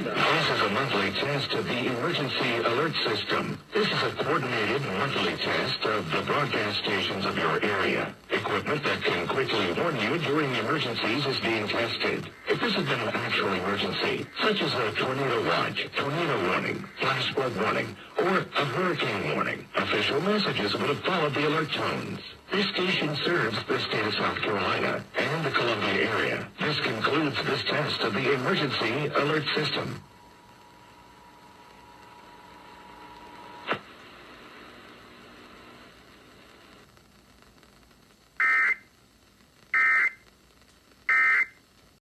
Carolina. This is a monthly test of the emergency alert system. This is a coordinated monthly test of the broadcast stations of your area. Equipment that can quickly warn you during emergencies is being tested. If this had been an actual emergency, such as a tornado watch, tornado warning, flash flood warning, or a hurricane warning, official messages would have followed the alert tones. This station serves the state of South Carolina and the Columbia area. This concludes this test of the emergency alert system.